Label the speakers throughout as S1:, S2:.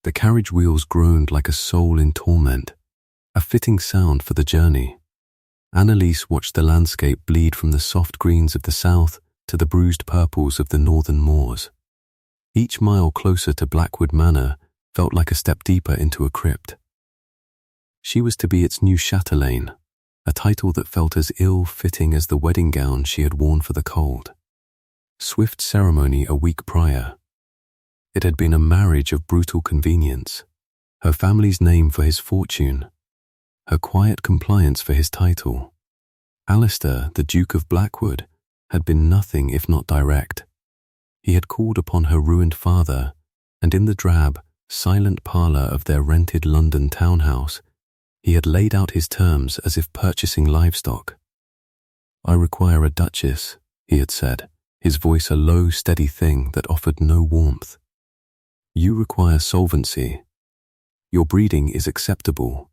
S1: The carriage wheels groaned like a soul in torment, a fitting sound for the journey. Annalise watched the landscape bleed from the soft greens of the south to the bruised purples of the northern moors. Each mile closer to Blackwood Manor felt like a step deeper into a crypt. She was to be its new chatelaine, a title that felt as ill-fitting as the wedding gown she had worn for the cold. Swift ceremony a week prior. It had been a marriage of brutal convenience, her family's name for his fortune, her quiet compliance for his title. Alistair, the Duke of Blackwood, had been nothing if not direct. He had called upon her ruined father, and in the drab, silent parlour of their rented London townhouse, he had laid out his terms as if purchasing livestock. "I require a duchess," he had said, his voice a low, steady thing that offered no warmth. "You require solvency. Your breeding is acceptable,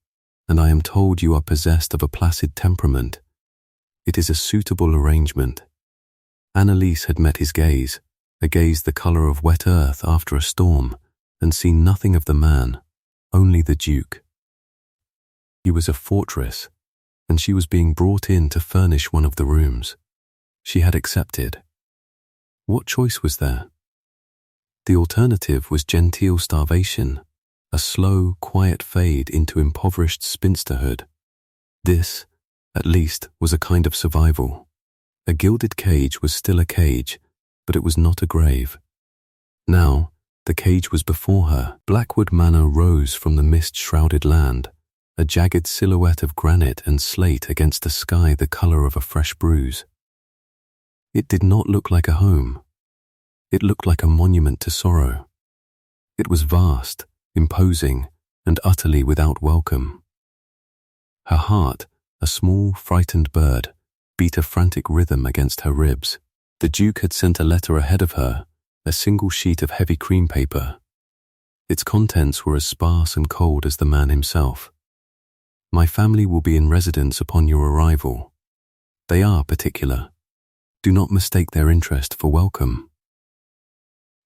S1: and I am told you are possessed of a placid temperament. It is a suitable arrangement." Annalise had met his gaze, a gaze the colour of wet earth after a storm, and seen nothing of the man, only the Duke. He was a fortress, and she was being brought in to furnish one of the rooms. She had accepted. What choice was there? The alternative was genteel starvation, a slow, quiet fade into impoverished spinsterhood. This, at least, was a kind of survival. A gilded cage was still a cage, but it was not a grave. Now, the cage was before her. Blackwood Manor rose from the mist-shrouded land, a jagged silhouette of granite and slate against a sky the colour of a fresh bruise. It did not look like a home. It looked like a monument to sorrow. It was vast, imposing, and utterly without welcome. Her heart, a small, frightened bird, beat a frantic rhythm against her ribs. The Duke had sent a letter ahead of her, a single sheet of heavy cream paper. Its contents were as sparse and cold as the man himself. "My family will be in residence upon your arrival. They are particular. Do not mistake their interest for welcome."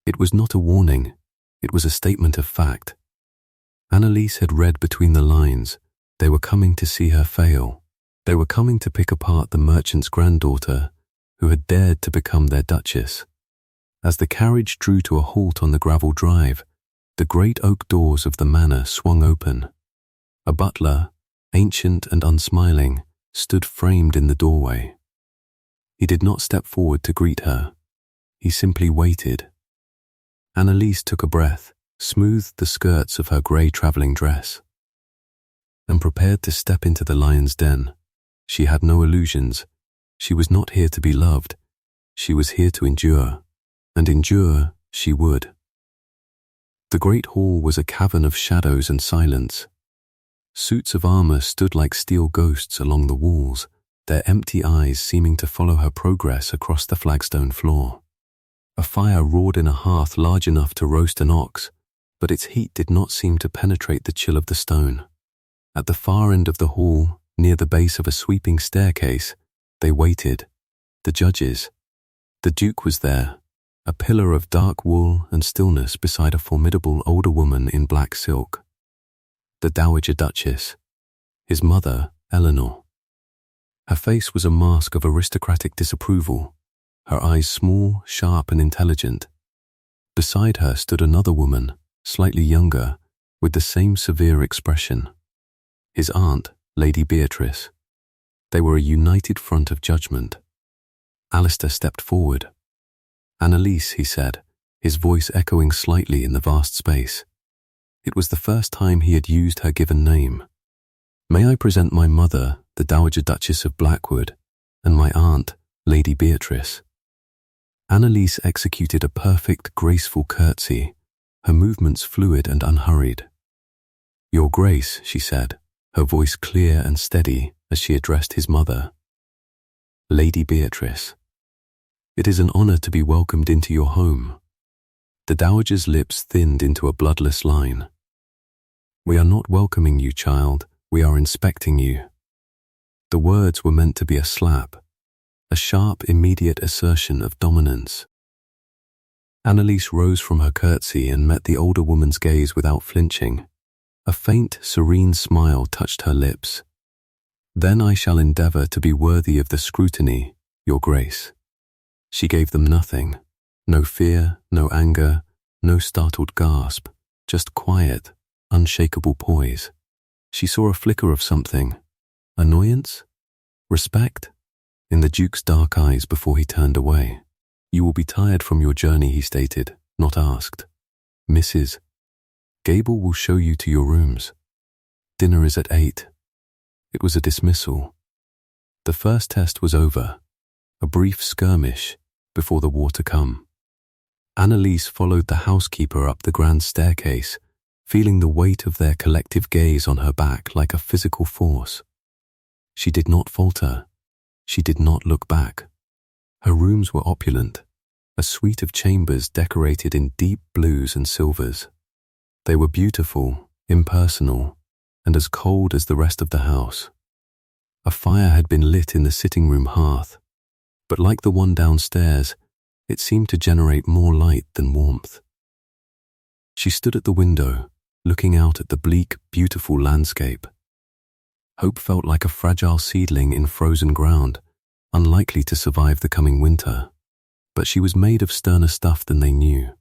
S1: It was not a warning, it was a statement of fact. Annalise had read between the lines. They were coming to see her fail. They were coming to pick apart the merchant's granddaughter, who had dared to become their duchess. As the carriage drew to a halt on the gravel drive, the great oak doors of the manor swung open. A butler, ancient and unsmiling, stood framed in the doorway. He did not step forward to greet her. He simply waited. Annalise took a breath, smoothed the skirts of her grey travelling dress, and prepared to step into the lion's den. She had no illusions. She was not here to be loved. She was here to endure, and endure she would. The great hall was a cavern of shadows and silence. Suits of armour stood like steel ghosts along the walls, their empty eyes seeming to follow her progress across the flagstone floor. A fire roared in a hearth large enough to roast an ox, but its heat did not seem to penetrate the chill of the stone. At the far end of the hall, near the base of a sweeping staircase, they waited. The judges. The Duke was there, a pillar of dark wool and stillness beside a formidable older woman in black silk. The Dowager Duchess. His mother, Eleanor. Her face was a mask of aristocratic disapproval, her eyes small, sharp and intelligent. Beside her stood another woman, slightly younger, with the same severe expression. His aunt, Lady Beatrice. They were a united front of judgment. Alistair stepped forward. "Annalise," he said, his voice echoing slightly in the vast space. It was the first time he had used her given name. "May I present my mother, the Dowager Duchess of Blackwood, and my aunt, Lady Beatrice." Annalise executed a perfect, graceful curtsy, her movements fluid and unhurried. "Your Grace," she said, her voice clear and steady as she addressed his mother. "Lady Beatrice, it is an honour to be welcomed into your home." The Dowager's lips thinned into a bloodless line. "We are not welcoming you, child, we are inspecting you." The words were meant to be a slap, a sharp, immediate assertion of dominance. Annalise rose from her curtsy and met the older woman's gaze without flinching. A faint, serene smile touched her lips. "Then I shall endeavor to be worthy of the scrutiny, Your Grace." She gave them nothing. No fear, no anger, no startled gasp, just quiet, unshakable poise. She saw a flicker of something. Annoyance? Respect? In the Duke's dark eyes before he turned away. "You will be tired from your journey," he stated, not asked. "Mrs. Gable will show you to your rooms. Dinner is at 8. It was a dismissal. The first test was over, a brief skirmish before the war to come. Annalise followed the housekeeper up the grand staircase, feeling the weight of their collective gaze on her back like a physical force. She did not falter. She did not look back. Her rooms were opulent, a suite of chambers decorated in deep blues and silvers. They were beautiful, impersonal, and as cold as the rest of the house. A fire had been lit in the sitting room hearth, but like the one downstairs, it seemed to generate more light than warmth. She stood at the window, looking out at the bleak, beautiful landscape. Hope felt like a fragile seedling in frozen ground, unlikely to survive the coming winter. But she was made of sterner stuff than they knew.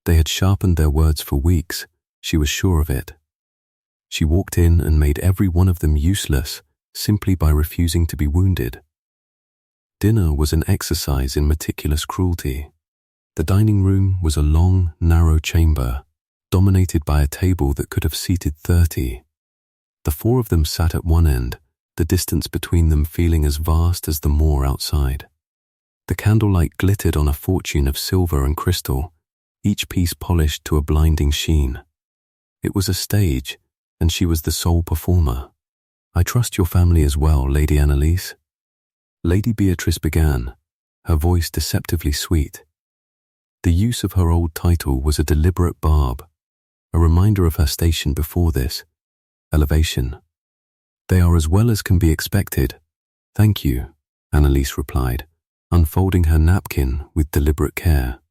S1: They had sharpened their words for weeks, she was sure of it. She walked in and made every one of them useless simply by refusing to be wounded. Dinner was an exercise in meticulous cruelty. The dining room was a long, narrow chamber, dominated by a table that could have seated 30. The four of them sat at one end, the distance between them feeling as vast as the moor outside. The candlelight glittered on a fortune of silver and crystal, each piece polished to a blinding sheen. It was a stage, and she was the sole performer. "I trust your family as well, Lady Annalise." Lady Beatrice began, her voice deceptively sweet. The use of her old title was a deliberate barb, a reminder of her station before this, elevation. "They are as well as can be expected. Thank you," Annalise replied, unfolding her napkin with deliberate care.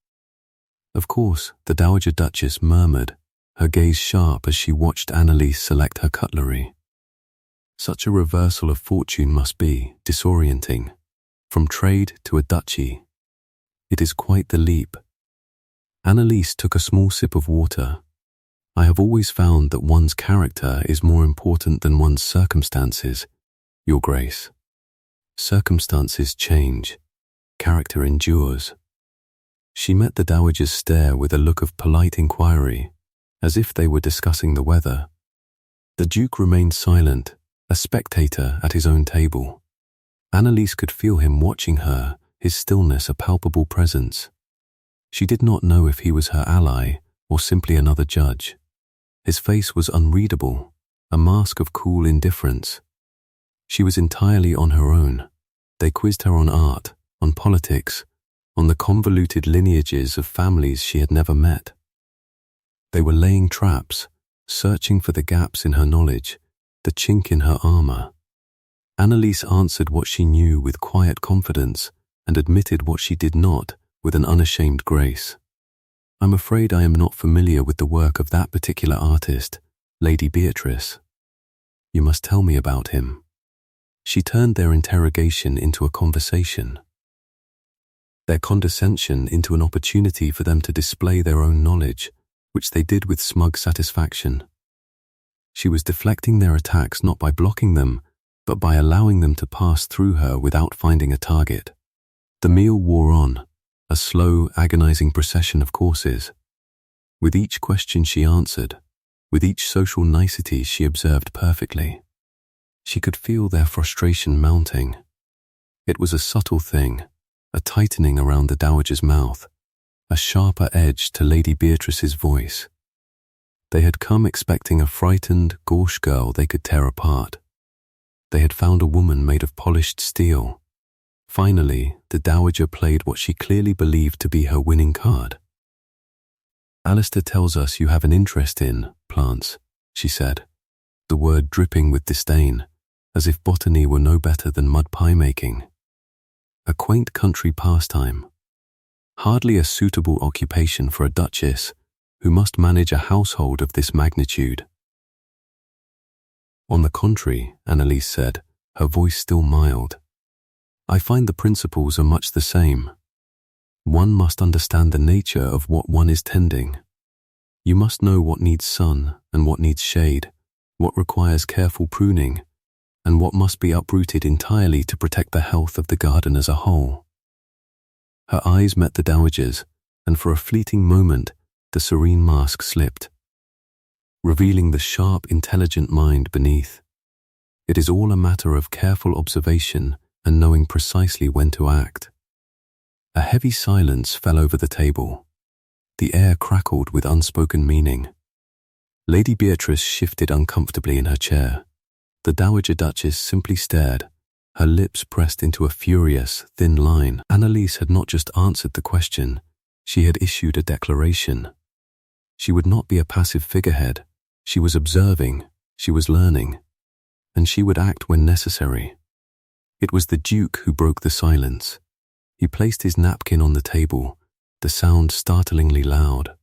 S1: Of course, the Dowager Duchess murmured, her gaze sharp as she watched Annalise select her cutlery. Such a reversal of fortune must be disorienting. From trade to a duchy. It is quite the leap. Annalise took a small sip of water. "I have always found that one's character is more important than one's circumstances, Your Grace. Circumstances change. Character endures." She met the Dowager's stare with a look of polite inquiry, as if they were discussing the weather. The Duke remained silent, a spectator at his own table. Annalise could feel him watching her, his stillness a palpable presence. She did not know if he was her ally or simply another judge. His face was unreadable, a mask of cool indifference. She was entirely on her own. They quizzed her on art, on politics, on the convoluted lineages of families she had never met. They were laying traps, searching for the gaps in her knowledge, the chink in her armor. Annalise answered what she knew with quiet confidence and admitted what she did not with an unashamed grace. "I'm afraid I am not familiar with the work of that particular artist, Lady Beatrice. You must tell me about him." She turned their interrogation into a conversation, their condescension into an opportunity for them to display their own knowledge, which they did with smug satisfaction. She was deflecting their attacks not by blocking them, but by allowing them to pass through her without finding a target. The meal wore on, a slow, agonizing procession of courses. With each question she answered, with each social nicety she observed perfectly. She could feel their frustration mounting. It was a subtle thing, a tightening around the Dowager's mouth, a sharper edge to Lady Beatrice's voice. They had come expecting a frightened, gauche girl they could tear apart. They had found a woman made of polished steel. Finally, the Dowager played what she clearly believed to be her winning card. "Alistair tells us you have an interest in plants," she said, the word dripping with disdain, as if botany were no better than mud pie making. "A quaint country pastime. Hardly a suitable occupation for a duchess who must manage a household of this magnitude. On the contrary, Annalise said, her voice still mild, I find the principles are much the same. One must understand the nature of what one is tending. You must know what needs sun and what needs shade, what requires careful pruning, and what must be uprooted entirely to protect the health of the garden as a whole. Her eyes met the dowager's, and for a fleeting moment the serene mask slipped, revealing the sharp, intelligent mind beneath. It is all a matter of careful observation and knowing precisely when to act. A heavy silence fell over the table. The air crackled with unspoken meaning. Lady Beatrice shifted uncomfortably in her chair. The Dowager Duchess simply stared, her lips pressed into a furious, thin line. Annalise had not just answered the question, she had issued a declaration. She would not be a passive figurehead. She was observing, she was learning, and she would act when necessary. It was the Duke who broke the silence. He placed his napkin on the table, the sound startlingly loud.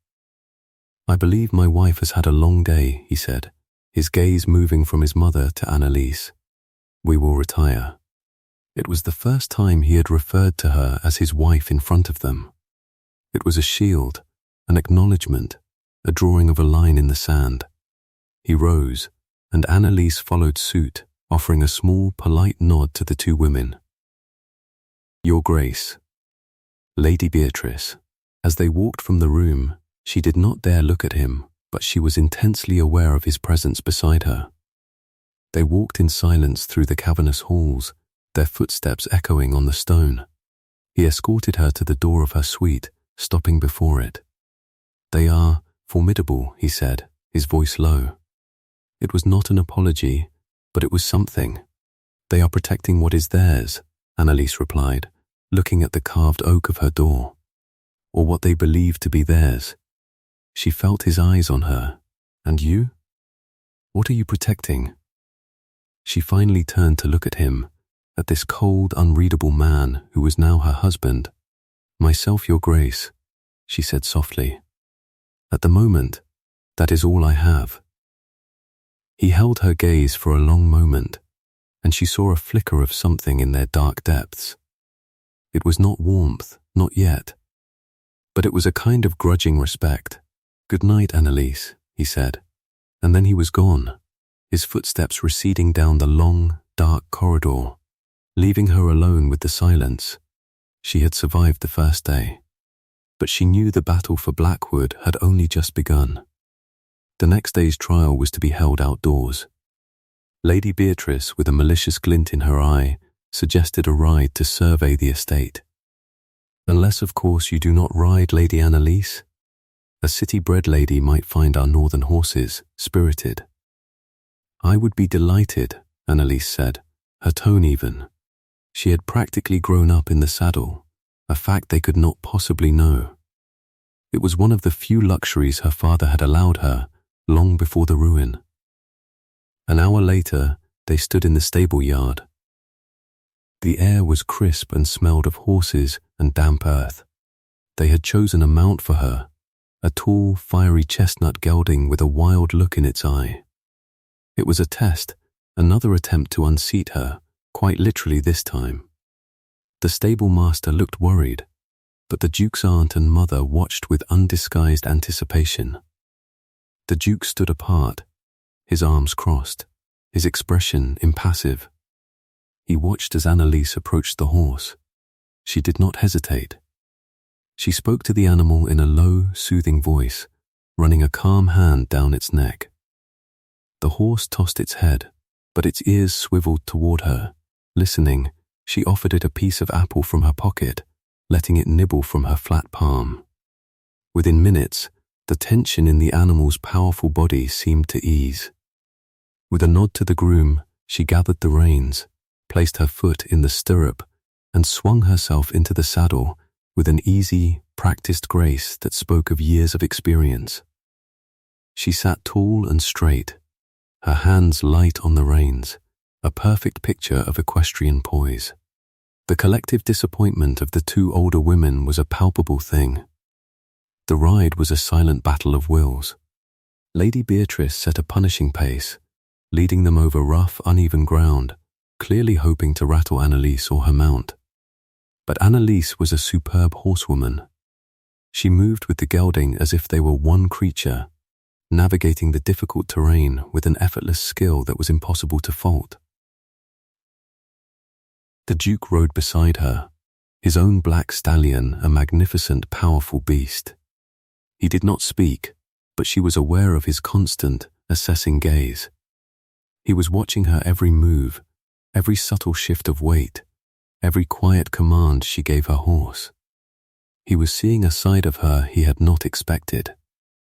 S1: I believe my wife has had a long day, he said, his gaze moving from his mother to Annalise. We will retire. It was the first time he had referred to her as his wife in front of them. It was a shield, an acknowledgement, a drawing of a line in the sand. He rose, and Annalise followed suit, offering a small, polite nod to the two women. Your Grace. Lady Beatrice. As they walked from the room, she did not dare look at him, but she was intensely aware of his presence beside her. They walked in silence through the cavernous halls, their footsteps echoing on the stone. He escorted her to the door of her suite, stopping before it. They are formidable, he said, his voice low. It was not an apology, but it was something. They are protecting what is theirs, Annalise replied, looking at the carved oak of her door. Or what they believed to be theirs. She felt his eyes on her. And you? What are you protecting? She finally turned to look at him, at this cold, unreadable man who was now her husband. Myself, Your Grace, she said softly. At the moment, that is all I have. He held her gaze for a long moment, and she saw a flicker of something in their dark depths. It was not warmth, not yet, but it was a kind of grudging respect. Good night, Annalise, he said, and then he was gone, his footsteps receding down the long, dark corridor, leaving her alone with the silence. She had survived the first day, but she knew the battle for Blackwood had only just begun. The next day's trial was to be held outdoors. Lady Beatrice, with a malicious glint in her eye, suggested a ride to survey the estate. Unless, of course, you do not ride, Lady Annalise. A city-bred lady might find our northern horses spirited. I would be delighted, Annalise said, her tone even. She had practically grown up in the saddle, a fact they could not possibly know. It was one of the few luxuries her father had allowed her, long before the ruin. An hour later, they stood in the stable yard. The air was crisp and smelled of horses and damp earth. They had chosen a mount for her, a tall, fiery chestnut gelding with a wild look in its eye. It was a test, another attempt to unseat her, quite literally this time. The stable master looked worried, but the Duke's aunt and mother watched with undisguised anticipation. The Duke stood apart, his arms crossed, his expression impassive. He watched as Annalise approached the horse. She did not hesitate. She spoke to the animal in a low, soothing voice, running a calm hand down its neck. The horse tossed its head, but its ears swiveled toward her. Listening, she offered it a piece of apple from her pocket, letting it nibble from her flat palm. Within minutes, the tension in the animal's powerful body seemed to ease. With a nod to the groom, she gathered the reins, placed her foot in the stirrup, and swung herself into the saddle with an easy, practiced grace that spoke of years of experience. She sat tall and straight, her hands light on the reins, a perfect picture of equestrian poise. The collective disappointment of the two older women was a palpable thing. The ride was a silent battle of wills. Lady Beatrice set a punishing pace, leading them over rough, uneven ground, clearly hoping to rattle Annalise or her mount. But Annalise was a superb horsewoman. She moved with the gelding as if they were one creature, navigating the difficult terrain with an effortless skill that was impossible to fault. The Duke rode beside her, his own black stallion a magnificent, powerful beast. He did not speak, but she was aware of his constant, assessing gaze. He was watching her every move, every subtle shift of weight, every quiet command she gave her horse. He was seeing a side of her he had not expected,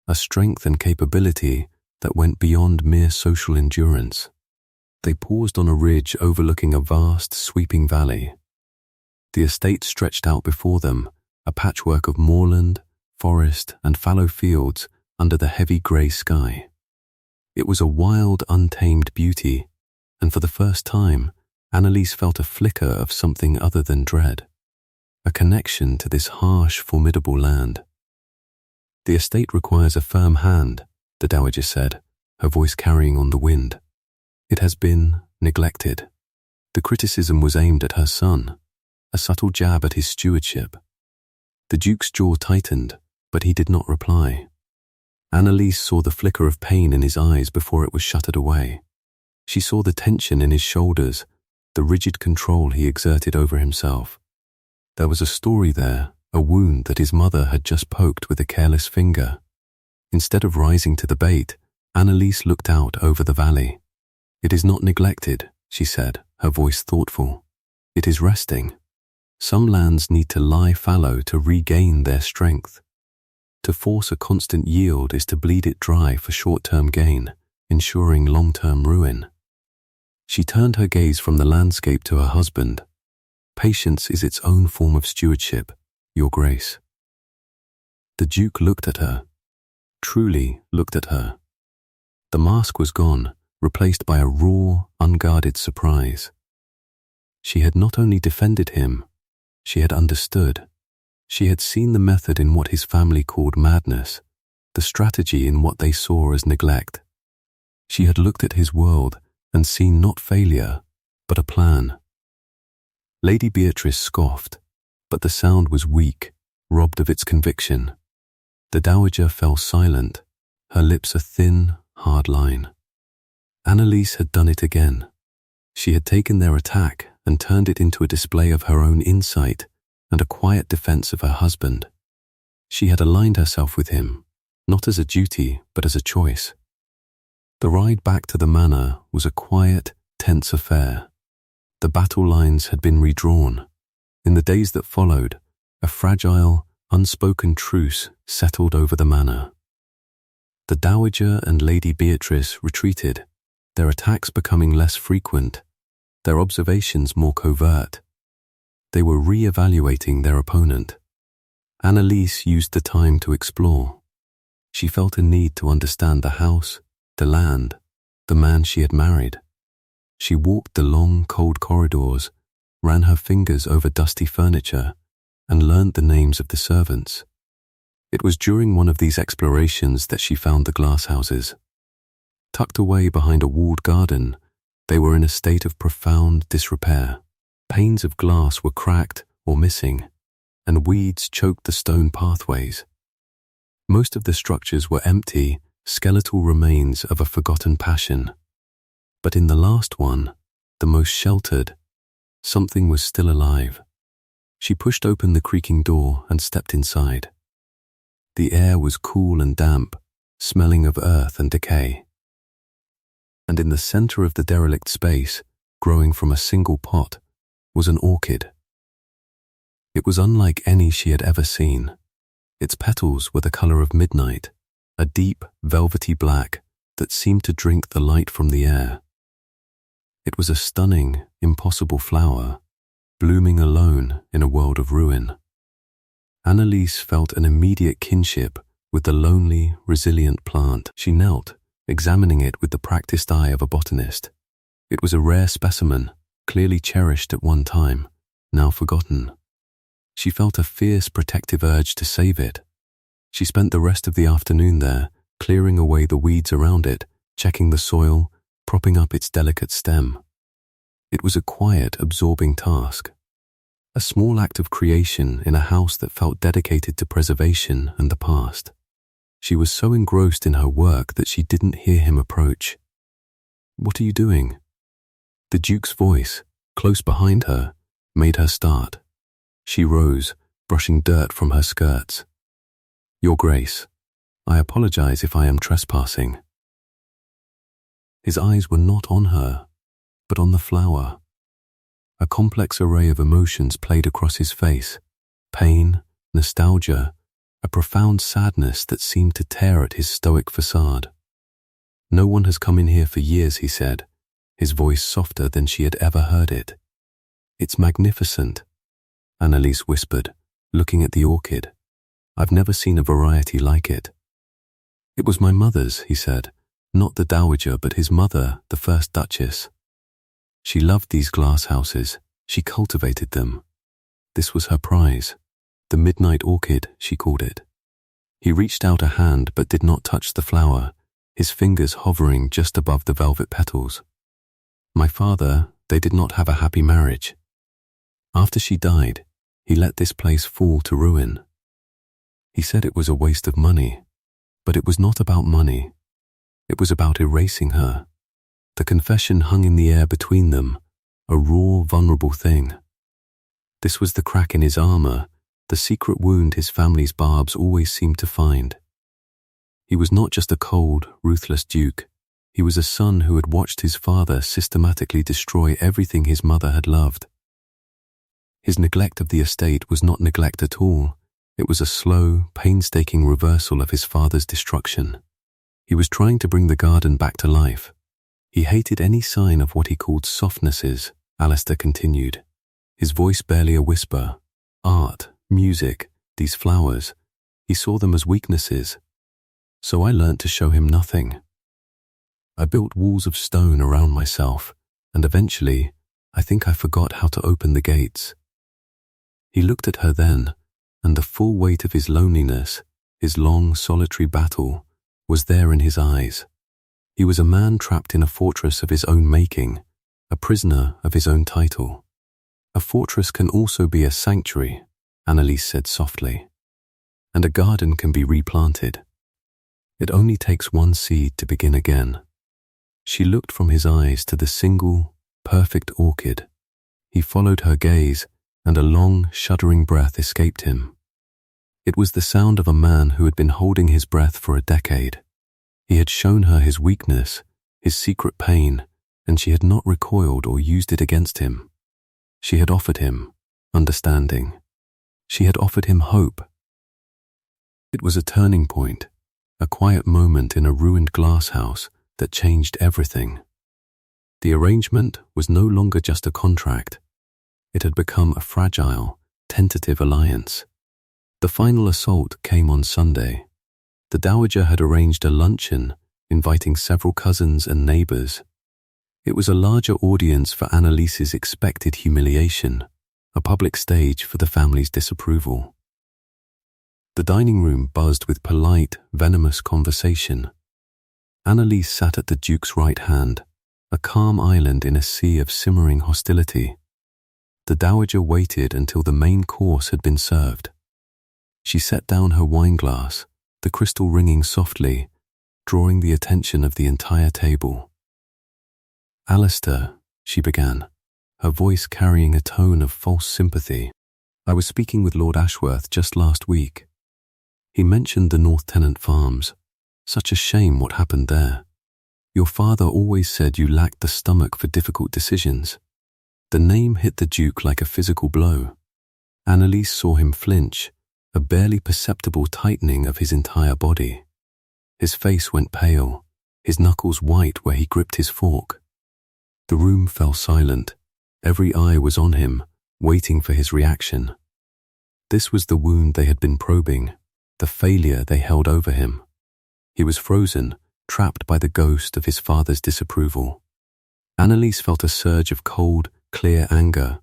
S1: a strength and capability that went beyond mere social endurance. They paused on a ridge overlooking a vast, sweeping valley. The estate stretched out before them, a patchwork of moorland, forest, and fallow fields under the heavy grey sky. It was a wild, untamed beauty, and for the first time, Annalise felt a flicker of something other than dread, a connection to this harsh, formidable land. "The estate requires a firm hand," the dowager said, her voice carrying on the wind. "It has been neglected." The criticism was aimed at her son, a subtle jab at his stewardship. The Duke's jaw tightened, but he did not reply. Annalise saw the flicker of pain in his eyes before it was shuttered away. She saw the tension in his shoulders, the rigid control he exerted over himself. There was a story there, a wound that his mother had just poked with a careless finger. Instead of rising to the bait, Annalise looked out over the valley. "It is not neglected," she said, her voice thoughtful. "It is resting. Some lands need to lie fallow to regain their strength. To force a constant yield is to bleed it dry for short-term gain, ensuring long-term ruin." She turned her gaze from the landscape to her husband. "Patience is its own form of stewardship, Your Grace." The Duke looked at her, truly looked at her. The mask was gone, replaced by a raw, unguarded surprise. She had not only defended him, she had understood. She had seen the method in what his family called madness, the strategy in what they saw as neglect. She had looked at his world and seen not failure, but a plan. Lady Beatrice scoffed, but the sound was weak, robbed of its conviction. The dowager fell silent, her lips a thin, hard line. Annalise had done it again. She had taken their attack and turned it into a display of her own insight and a quiet defense of her husband. She had aligned herself with him, not as a duty, but as a choice. The ride back to the manor was a quiet, tense affair. The battle lines had been redrawn. In the days that followed, a fragile, unspoken truce settled over the manor. The dowager and Lady Beatrice retreated, their attacks becoming less frequent, their observations more covert. They were re-evaluating their opponent. Annalise used the time to explore. She felt a need to understand the house, the land, the man she had married. She walked the long, cold corridors, ran her fingers over dusty furniture, and learned the names of the servants. It was during one of these explorations that she found the glass houses. Tucked away behind a walled garden, they were in a state of profound disrepair. Panes of glass were cracked or missing, and weeds choked the stone pathways. Most of the structures were empty, skeletal remains of a forgotten passion. But in the last one, the most sheltered, something was still alive. She pushed open the creaking door and stepped inside. The air was cool and damp, smelling of earth and decay. And in the center of the derelict space, growing from a single pot, was an orchid. It was unlike any she had ever seen. Its petals were the color of midnight, a deep, velvety black that seemed to drink the light from the air. It was a stunning, impossible flower, blooming alone in a world of ruin. Annalise felt an immediate kinship with the lonely, resilient plant. She knelt, examining it with the practiced eye of a botanist. It was a rare specimen, clearly cherished at one time, now forgotten. She felt a fierce protective urge to save it. She spent the rest of the afternoon there, clearing away the weeds around it, checking the soil, propping up its delicate stem. It was a quiet, absorbing task. A small act of creation in a house that felt dedicated to preservation and the past. She was so engrossed in her work that she didn't hear him approach. "What are you doing?" The Duke's voice, close behind her, made her start. She rose, brushing dirt from her skirts. "Your Grace, I apologize if I am trespassing." His eyes were not on her, but on the flower. A complex array of emotions played across his face: pain, nostalgia, a profound sadness that seemed to tear at his stoic facade. "No one has come in here for years," he said, his voice softer than she had ever heard it. "It's magnificent," Annalise whispered, looking at the orchid. "I've never seen a variety like it." "It was my mother's," he said, "not the dowager, but his mother, the first Duchess. She loved these glass houses. She cultivated them. This was her prize. The midnight orchid, she called it." He reached out a hand but did not touch the flower, his fingers hovering just above the velvet petals. "My father, they did not have a happy marriage. After she died, he let this place fall to ruin. He said it was a waste of money, but it was not about money. It was about erasing her. The confession hung in the air between them, a raw, vulnerable thing. This was the crack in his armor, the secret wound his family's barbs always seemed to find. He was not just a cold, ruthless duke. He was a son who had watched his father systematically destroy everything his mother had loved. His neglect of the estate was not neglect at all. It was a slow, painstaking reversal of his father's destruction. He was trying to bring the garden back to life. He hated any sign of what he called softnesses, Alistair continued, his voice barely a whisper. Art, music, these flowers, he saw them as weaknesses. So I learnt to show him nothing. I built walls of stone around myself, and eventually, I think I forgot how to open the gates. He looked at her then, and the full weight of his loneliness, his long, solitary battle, was there in his eyes. He was a man trapped in a fortress of his own making, a prisoner of his own title. A fortress can also be a sanctuary, Annalise said softly, and a garden can be replanted. It only takes one seed to begin again. She looked from his eyes to the single, perfect orchid. He followed her gaze, and a long, shuddering breath escaped him. It was the sound of a man who had been holding his breath for a decade. He had shown her his weakness, his secret pain, and she had not recoiled or used it against him. She had offered him understanding. She had offered him hope. It was a turning point, a quiet moment in a ruined glass house that changed everything. The arrangement was no longer just a contract. It had become a fragile, tentative alliance. The final assault came on Sunday. The dowager had arranged a luncheon, inviting several cousins and neighbors. It was a larger audience for Annalise's expected humiliation, a public stage for the family's disapproval. The dining room buzzed with polite, venomous conversation. Annalise sat at the Duke's right hand, a calm island in a sea of simmering hostility. The dowager waited until the main course had been served. She set down her wineglass, the crystal ringing softly, drawing the attention of the entire table. "Alistair," she began, her voice carrying a tone of false sympathy. "I was speaking with Lord Ashworth just last week. He mentioned the North Tennant Farms. Such a shame what happened there. Your father always said you lacked the stomach for difficult decisions." The name hit the Duke like a physical blow. Annalise saw him flinch, a barely perceptible tightening of his entire body. His face went pale, his knuckles white where he gripped his fork. The room fell silent. Every eye was on him, waiting for his reaction. This was the wound they had been probing, the failure they held over him. He was frozen, trapped by the ghost of his father's disapproval. Annalise felt a surge of cold, clear anger.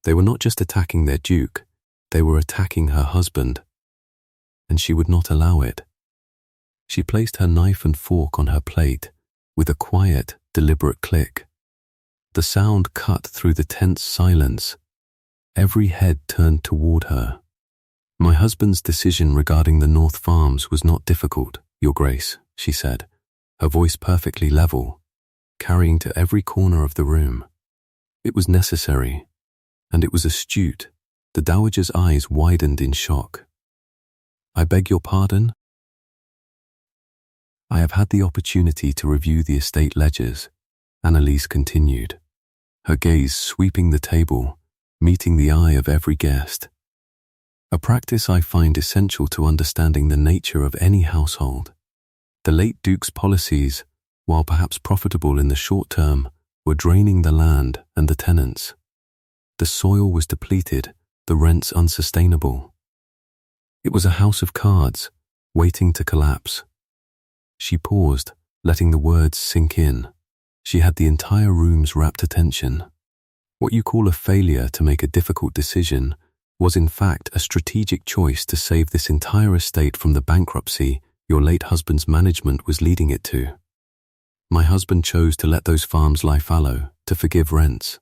S1: They were not just attacking their duke, they were attacking her husband, and she would not allow it. She placed her knife and fork on her plate with a quiet, deliberate click. The sound cut through the tense silence. Every head turned toward her. "My husband's decision regarding the North Farms was not difficult, Your Grace," she said, her voice perfectly level, carrying to every corner of the room. "It was necessary, and it was astute." The dowager's eyes widened in shock. "I beg your pardon?" "I have had the opportunity to review the estate ledgers," Annalise continued, her gaze sweeping the table, meeting the eye of every guest. "A practice I find essential to understanding the nature of any household. The late Duke's policies, while perhaps profitable in the short term, were draining the land and the tenants. The soil was depleted, the rents unsustainable. It was a house of cards, waiting to collapse." She paused, letting the words sink in. She had the entire room's rapt attention. "What you call a failure to make a difficult decision was in fact a strategic choice to save this entire estate from the bankruptcy your late husband's management was leading it to. My husband chose to let those farms lie fallow, to forgive rents,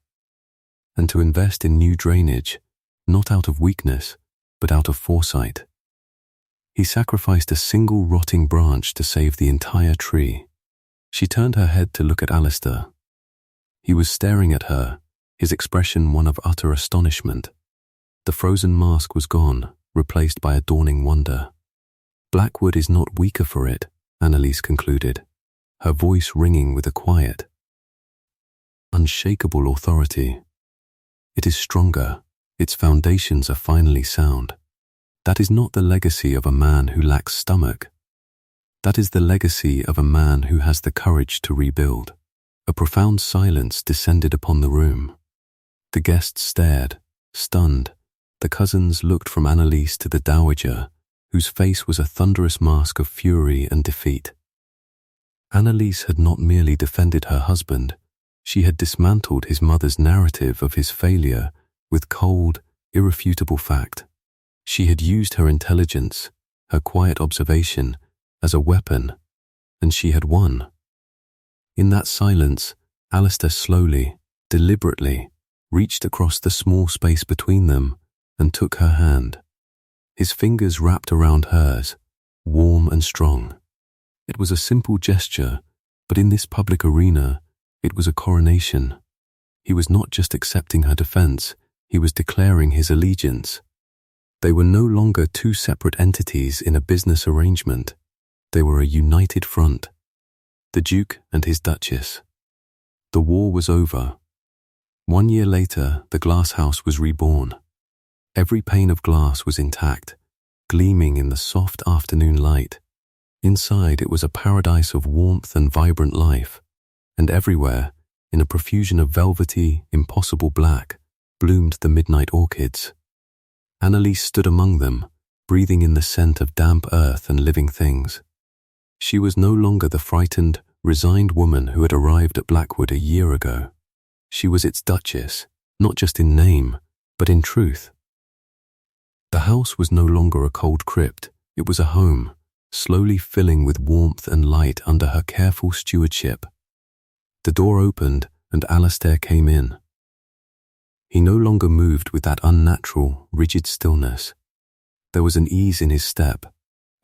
S1: and to invest in new drainage, not out of weakness, but out of foresight. He sacrificed a single rotting branch to save the entire tree." She turned her head to look at Alistair. He was staring at her, his expression one of utter astonishment. The frozen mask was gone, replaced by a dawning wonder. "Blackwood is not weaker for it," Annalise concluded, her voice ringing with a quiet, unshakable authority. "It is stronger. Its foundations are finally sound. That is not the legacy of a man who lacks stomach. That is the legacy of a man who has the courage to rebuild." A profound silence descended upon the room. The guests stared, stunned. The cousins looked from Annalise to the dowager, whose face was a thunderous mask of fury and defeat. Annalise had not merely defended her husband, she had dismantled his mother's narrative of his failure with cold, irrefutable fact. She had used her intelligence, her quiet observation, as a weapon, and she had won. In that silence, Alistair slowly, deliberately, reached across the small space between them and took her hand. His fingers wrapped around hers, warm and strong. It was a simple gesture, but in this public arena, it was a coronation. He was not just accepting her defense, he was declaring his allegiance. They were no longer two separate entities in a business arrangement. They were a united front. The Duke and his Duchess. The war was over. 1 year later, the glass house was reborn. Every pane of glass was intact, gleaming in the soft afternoon light. Inside, it was a paradise of warmth and vibrant life, and everywhere, in a profusion of velvety, impossible black, bloomed the midnight orchids. Annalise stood among them, breathing in the scent of damp earth and living things. She was no longer the frightened, resigned woman who had arrived at Blackwood a year ago. She was its Duchess, not just in name, but in truth. The house was no longer a cold crypt, it was a home, slowly filling with warmth and light under her careful stewardship. The door opened and Alistair came in. He no longer moved with that unnatural, rigid stillness. There was an ease in his step,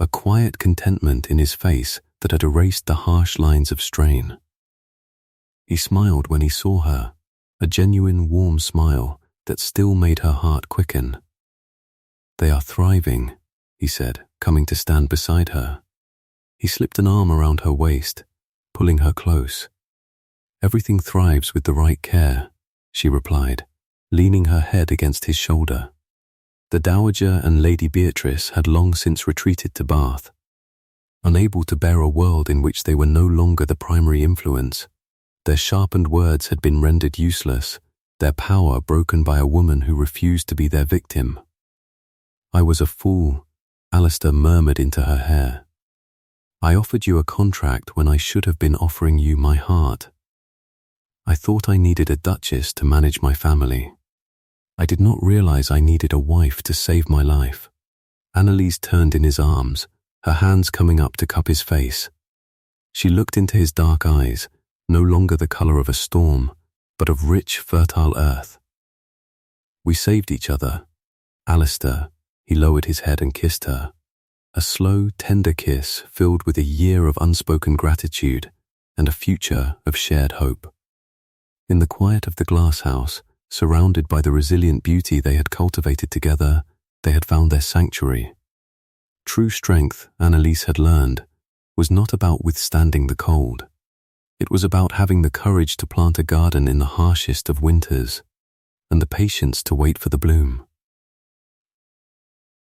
S1: a quiet contentment in his face that had erased the harsh lines of strain. He smiled when he saw her, a genuine warm smile that still made her heart quicken. "They are thriving," he said, coming to stand beside her. He slipped an arm around her waist, pulling her close. "Everything thrives with the right care," she replied, leaning her head against his shoulder. The Dowager and Lady Beatrice had long since retreated to Bath. Unable to bear a world in which they were no longer the primary influence, their sharpened words had been rendered useless, their power broken by a woman who refused to be their victim. "I was a fool," Alistair murmured into her hair. "I offered you a contract when I should have been offering you my heart. I thought I needed a duchess to manage my family." I did not realize I needed a wife to save my life. Annalise turned in his arms, her hands coming up to cup his face. She looked into his dark eyes, no longer the color of a storm, but of rich, fertile earth. We saved each other. Alistair, he lowered his head and kissed her. A slow, tender kiss filled with a year of unspoken gratitude and a future of shared hope. In the quiet of the glass house, surrounded by the resilient beauty they had cultivated together, they had found their sanctuary. True strength, Annalise had learned, was not about withstanding the cold. It was about having the courage to plant a garden in the harshest of winters and the patience to wait for the bloom.